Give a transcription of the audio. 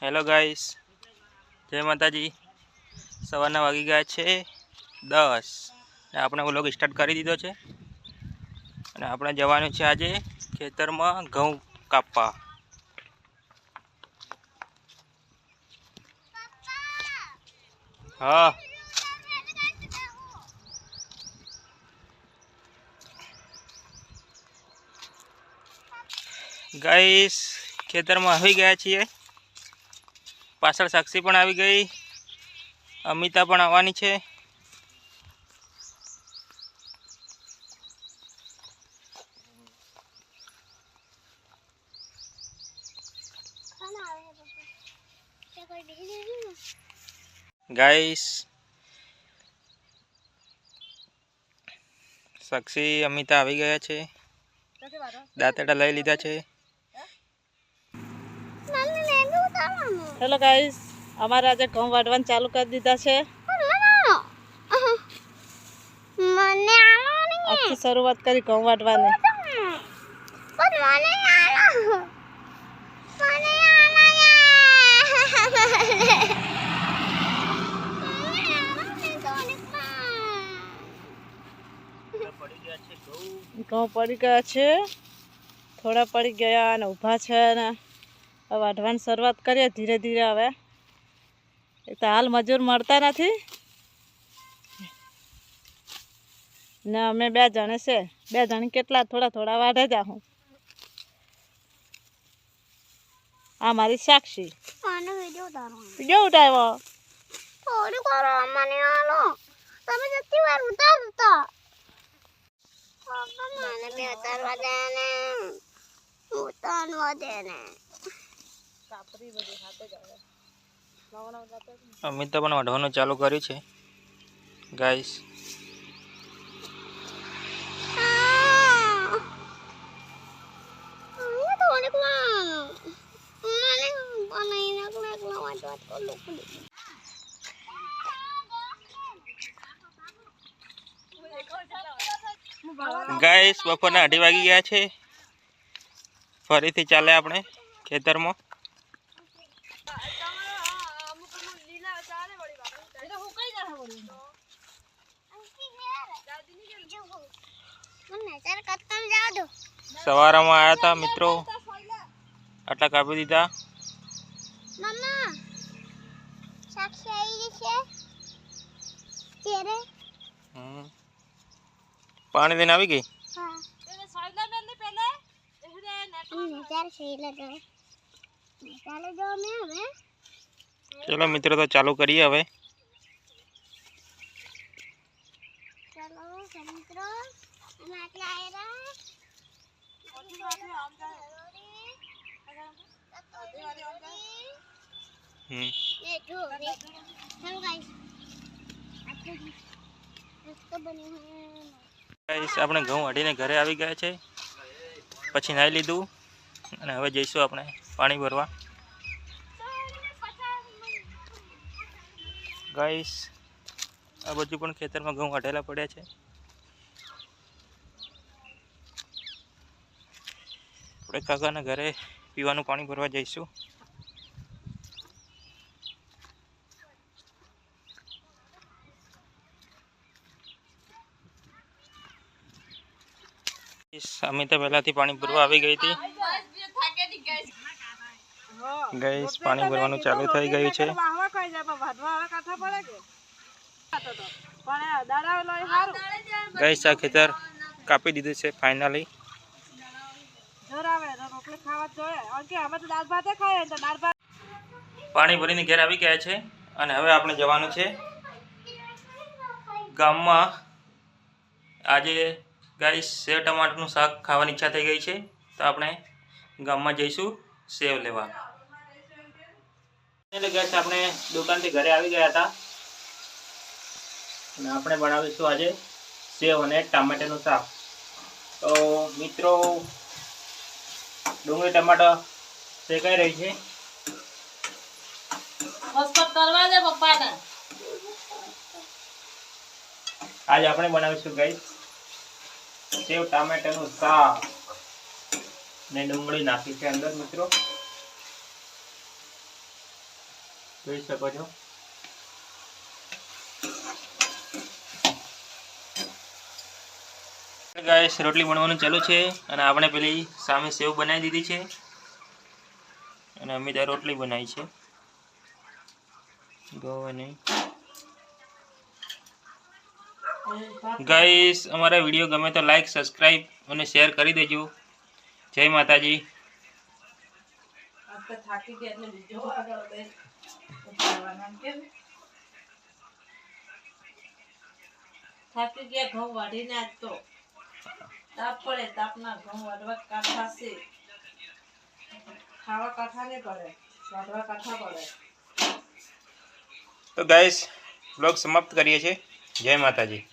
Hello guys, જય માતાજી। સવારના વાગી ગયા છે 10 ને આપણે વ્લોગ સ્ટાર્ટ કરી દીધો છે અને આપણે જવાનું છે આજે ખેતરમાં ઘઉં કાપવા। હા ગાઈસ, ખેતરમાં આવી ગયા છીએ। પાછળ સાક્ષી પણ આવી ગઈ, અમિતા પણ આવવાની છે। ગાઈસ, સાક્ષી અમિતા આવી ગયા છે, દાંતડા લઈ લીધા છે। હેલો ગાઈસ, અમારે આજે ઘઉં વાઢવાનું ચાલુ કરી દીધા છે। આજથી શરૂઆત કરી ઘઉં વાઢવાની। ઘઉં પડી ગયા છે, થોડા પડી ગયા અને ઊભા છે ને હવે વાઢવાની શરૂઆત કરીએ ધીરે ધીરે। હવે એક તો હાલ મજૂર મળતા નથી ને અમે 2 જણે છે, 2 જણ કેટલા થોડા થોડા વાઢે જાઉં। આ મારી સાક્ષી વિડિયો ઉતાર્યો થોડું કરો મને આલો તમે જતી વાર ઉતારતા મને બે ઉતારવા દે ને ઉતારવા દે ને કાપરી બધી હાથે જ આવે નવા જાતે। અમિતા પણ વાઢવાનું ચાલુ કર્યું છે ગાઈસ। ગાઈસ, બપોરના 2:30 વાગી ગયા છે। ફરીથી ચાલે આપણે ખેતરમાં। સવારમાં આવ્યા હતા મિત્રો, આટલા કાપી દીધા। પાણી લઈને આવી ગઈ। ચલો મિત્રો, તો ચાલુ કરીએ હવે। ગાઈસ, આપણે ઘઉં વાઢીને ઘરે આવી ગયા છે, પછી નાઈ લીધું અને હવે જઈશું આપણે પાણી ભરવા। ગાઈસ, આ બાજુ પણ ખેતરમાં ઘઉં વાઢેલા પડ્યા છે। આપણે કાકાના ઘરે પીવાનું પાણી ભરવા જઈશું। અમિતા પહેલાથી પાણી ભરવા આવી ગઈ હતી। ગાઈસ, પાણી ભરવાનું ચાલુ થઈ ગયું છે। ગાઈસ, આ ખેતર કાપી દીધું છે ફાઇનલી। પાણી ભરીને ઘેર આવી ગયા છે અને હવે આપણે જવાનું છે ગામમાં। આજે ગાઈસ, સેવ ટમાટરનું શાક ખાવાની ઈચ્છા થઈ ગઈ છે, તો આપણે ગામમાં જઈશું સેવ લેવા। એટલે ગાઈસ, આપણે દુકાનથી ઘરે આવી ગયા હતા અને આપણે બનાવીશું આજે સેવ અને ટામેટાનું શાક। તો મિત્રો, ડુંગળી ટમાટર શેકાઈ રહી છે। आज આપણે બનાવીશું ગાઈસ સેવ ટામેટાનું શાક ને ડુંગળી નાખી છે અંદર મિત્રો। જોઈ શકો છો. ગાઈસ રોટલી બનવાનું ચાલુ છે અને આપણે પેલી સામે સેવ બનાવી દીધી છે અને અમે ત્યાં રોટલી બનાવી છે ગવાની. ગાઈસ અમારા વિડીયો ગમે તો લાઈક સબસ્ક્રાઈબ અને શેર કરી દેજો. જય માતાજી. થાકી ગયા એટલે બીજો આગળ થાકી ગયા ઘઉં વાઢીને આજ તો તાપ પડે, તાપના ઘઉં વાઢવા કાઠા છે, ખાવા કાઠા નહીં પડે, વાઢવા કાઠા પડે. તો ગાઈસ બ્લોગ સમાપ્ત કરીએ છીએ. જય માતાજી.